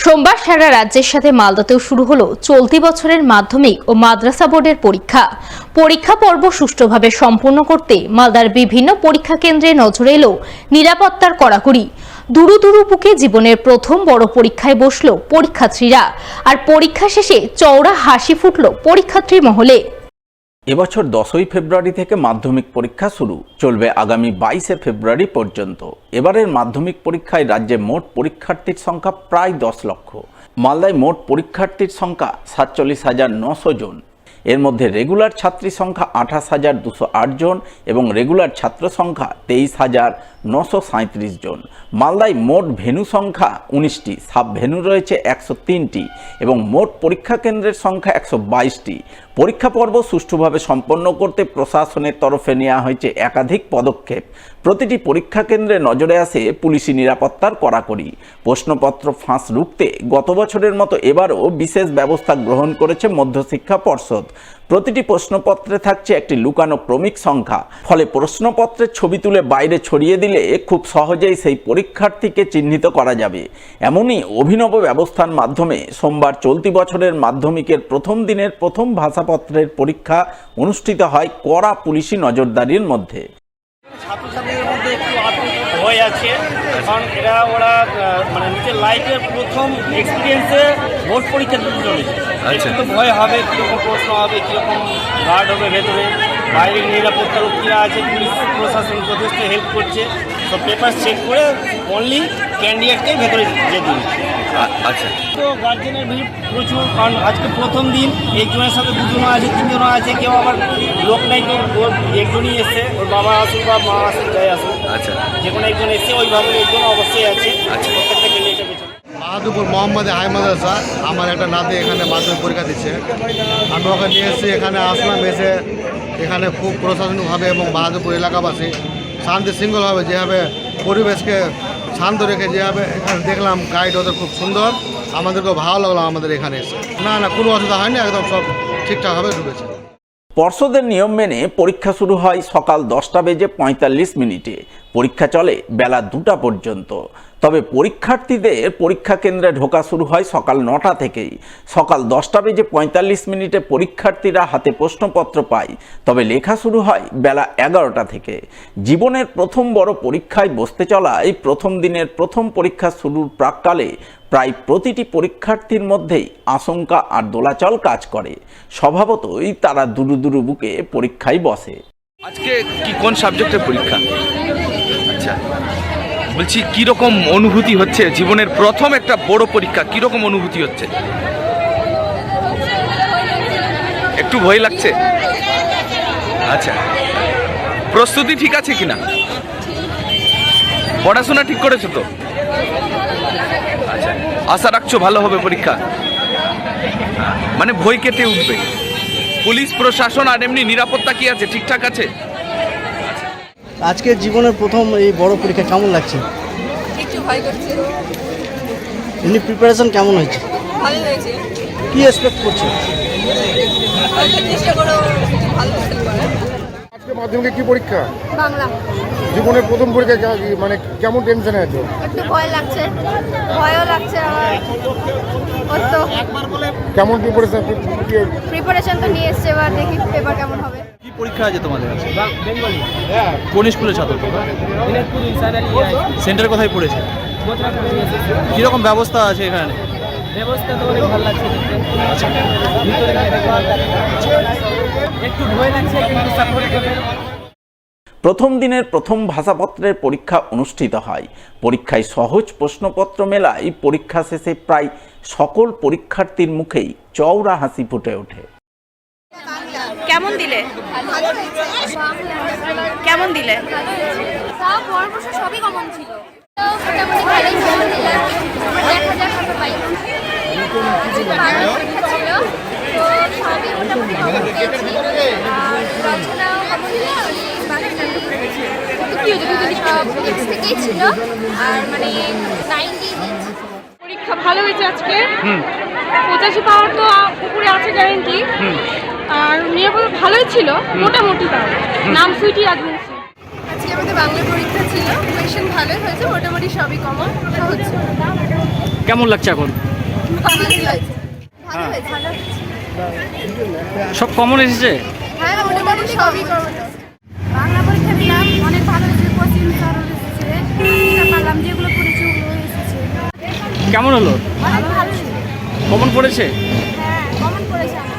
সোমবার সারা রাজ্যের সাথে মালদাতেও শুরু হলো চলতি বছরের মাধ্যমিক ও মাদ্রাসা বোর্ডের পরীক্ষা পর্ব সুষ্ঠুভাবে সম্পন্ন করতে মালদার বিভিন্ন পরীক্ষা কেন্দ্রে নজরে এলো নিরাপত্তার কড়াকড়ি। দুরু বুকে জীবনের প্রথম বড় পরীক্ষায় বসলো পরীক্ষার্থীরা, আর পরীক্ষা শেষে চওড়া হাসি ফুটলো পরীক্ষার্থী মহলে। এবছর 10ই ফেব্রুয়ারি থেকে মাধ্যমিক পরীক্ষা শুরু, চলবে আগামী 22শে ফেব্রুয়ারি পর্যন্ত। এবারের মাধ্যমিক পরীক্ষায় রাজ্যে মোট পরীক্ষার্থীর সংখ্যা প্রায় 10 লক্ষ। মালদায় মোট পরীক্ষার্থীর সংখ্যা 47,900 জন। এর মধ্যে রেগুলার ছাত্রী সংখ্যা 28,208 জন এবং রেগুলার ছাত্র সংখ্যা 23,937 জন। মালদায় মোট ভেন্যু সংখ্যা 19টি, সাব ভেন্যু রয়েছে 103টি এবং মোট পরীক্ষা কেন্দ্রের সংখ্যা 122টি। পরীক্ষা পর্ব সুষ্ঠুভাবে সম্পন্ন করতে প্রশাসনের তরফে নেওয়া হয়েছে একাধিক পদক্ষেপ। প্রতিটি পরীক্ষা কেন্দ্রে নজরে আসে পুলিশি নিরাপত্তার কড়াকড়ি। প্রশ্নপত্র ফাঁস রুখতে গত বছরের মতো এবারও বিশেষ ব্যবস্থা গ্রহণ করেছে মধ্যশিক্ষা পর্ষদ। প্রতিটি প্রশ্নপত্রে থাকছে একটি লুকানো ক্রমিক সংখ্যা, ফলে প্রশ্নপত্রের ছবি তুলে বাইরে ছড়িয়ে দিলে খুব সহজেই সেই পরীক্ষার্থীকে চিহ্নিত করা যাবে। এমনই অভিনব ব্যবস্থার মাধ্যমে সোমবার চলতি বছরের মাধ্যমিকের প্রথম দিনের প্রথম ভাষাপত্রের পরীক্ষা অনুষ্ঠিত হয় কড়া পুলিশি নজরদারির মধ্যে। ছাত্রছাত্রীদের মধ্যে একটু ভয় আছে, কারণ ওরা মানে নিজের লাইফের প্রথম এক্সপিরিয়েন্সে বোর্ড পরীক্ষা দিতে চলেছে। একটু ভয় হবে, কীরকম প্রশ্ন হবে, কীরকম গার্ড হবে ভেতরে, বাইরের নিরাপত্তা রক্ষীরা আছে, পুলিশ প্রশাসন যথেষ্ট হেল্প করছে। তো পেপার চেক করে অনলি ক্যান্ডিডেটকে ভেতরে যেতে দিচ্ছে। আচ্ছা, তো গার্জেনের ভিড় প্রচুর, কারণ আজকে প্রথম দিন। একজনের সাথে দুজনও আছে, তিনজনও আছে, কেউ আবার লোক নাই, কেউ একজনই এসছে, ওর বাবা আসুক বা মা আসুক, যাই আসুক, আচ্ছা যে কোনো একজন এসছে, ওইভাবে একজন অবশ্যই আছে। আচ্ছা, প্রত্যেকটা ক্যান্ডিডেটের পেছনে বাহাদুরপুর মোহাম্মদ হাই মাদ্রাসা, আমার একটা নাতি এখানে মাধ্যমিক পরীক্ষা দিচ্ছে। আমি ওকে নিয়ে এসেছি, এখানে আসলাম, এসে এখানে খুব প্রশাসনিকভাবে এবং বাহাদুরপুর এলাকাবাসী শান্তি শৃঙ্খলভাবে যেভাবে পরিবেশকে শান্ত রেখে যেভাবে এখানে দেখলাম, গাইড ওদের খুব সুন্দর, আমাদেরকেও ভালো লাগলো আমাদের এখানে এসে। না কোনো অসুবিধা হয়নি, একদম সব ঠিকঠাকভাবে ঢুকেছে। পর্ষদের নিয়ম মেনে পরীক্ষা শুরু হয় সকাল 10:45। পরীক্ষা চলে বেলা 2টা পর্যন্ত। তবে পরীক্ষার্থীদের পরীক্ষা কেন্দ্রে ঢোকা শুরু হয় সকাল 9টা থেকেই। সকাল 10:45 পরীক্ষার্থীরা হাতে প্রশ্নপত্র পায়, তবে লেখা শুরু হয় বেলা 11টা থেকে। জীবনের প্রথম বড় পরীক্ষায় বসতে চলায় প্রথম দিনের প্রথম পরীক্ষা শুরুর প্রাক্কালে প্রায় প্রতিটি পরীক্ষার্থীর মধ্যেই আশঙ্কা আর দোলাচল কাজ করে। স্বভাবতই তারা দুরু বুকে পরীক্ষায় বসে। আজকে কোন সাবজেক্টের পরীক্ষা? আচ্ছা, বলছি কীরকম অনুভূতি হচ্ছে? জীবনের প্রথম একটা বড় পরীক্ষা, কীরকম অনুভূতি হচ্ছে? একটু ভয় লাগছে? আচ্ছা, প্রস্তুতি ঠিক আছে কিনা? পড়াশোনা ঠিক করেছো তো? আচ্ছা, আশা রাখছো ভালো হবে পরীক্ষা? মানে ভয় কেটে উঠবে? পুলিশ প্রশাসন আর এমনি নিরাপত্তা কি আছে, ঠিকঠাক আছে? আজকে জীবনের প্রথম এই বড় পরীক্ষা কেমন লাগছে? একটু ভয় করছে। এমনি প্রিপারেশন কেমন হয়েছে? ভালো হয়েছে। কি এক্সপেক্ট করছো? চেষ্টা করো ভালো রেজাল্ট করার। আজকে মাধ্যমিকে কি পরীক্ষা? বাংলা। জীবনের প্রথম পরীক্ষা, মানে কেমন টেনশনে আছো? একটু ভয় লাগছে, ভয়ও লাগছে আবার। ওই তো কেমন প্রিপারেশন তো নিয়ে এসছে, এবার দেখি পেপার কেমন হবে। কি পরীক্ষা আছে তোমাদের কাছে? কোন স্কুলের ছাত্র? সেন্টার কোথায় পড়েছে? কীরকম ব্যবস্থা আছে এখানে? ব্যবস্থা তো অনেক ভালো লাগছে দেখতে। একটু ভয় লাগছে, কিন্তু সাপোর্ট করে। প্রথম দিনের প্রথম ভাষাপত্রের পরীক্ষা অনুষ্ঠিত হয়। পরীক্ষায় সহজ প্রশ্নপত্র মেলায় পরীক্ষা শেষে প্রায় সকল পরীক্ষার্থীর মুখেই চওড়া হাসি ফুটে ওঠে। কেমন দিলে? কেমন দিলে? সব বড় প্রশ্ন সবই কমন ছিল। মোটামুটি ভালোই ছিল, দেখা যাক কত পাই। ছিল তো সবই মোটামুটি কমন পেয়েছি, আর রচনাও কমন ছিল, বাকি সব ফিজিক্স থেকেই ছিল, আর মানে 90 পরীক্ষা ভালো হয়েছে আজকে। 85 পাওয়ার তো উপরে আছে গ্যারেন্টি, আর নিরাপত্তা ভালোই ছিল মোটামুটি। নাম সুইটি রাজবংশী। আজকে আমাদের বাংলা পরীক্ষা ছিল, কোয়েশ্চেন ভালোই হয়েছে, মোটামুটি সবই কমন, সহজ ছিল। কেমন লাগছে এখন? ভালোই হয়েছে হ্যাঁ। ভালো হয়েছে সব কমন এসেছে? হ্যাঁ মোটামুটি সবই বাংলা পরীক্ষা দিলাম অনেক ভালো হয়েছে কোচিং স্যারও এসেছে পারলাম যেগুলো পড়েছি ওগুলো এসেছে কেমন হলো? অনেক ভালো ছিল কমন পড়েছে? হ্যাঁ কমন পড়েছে আমার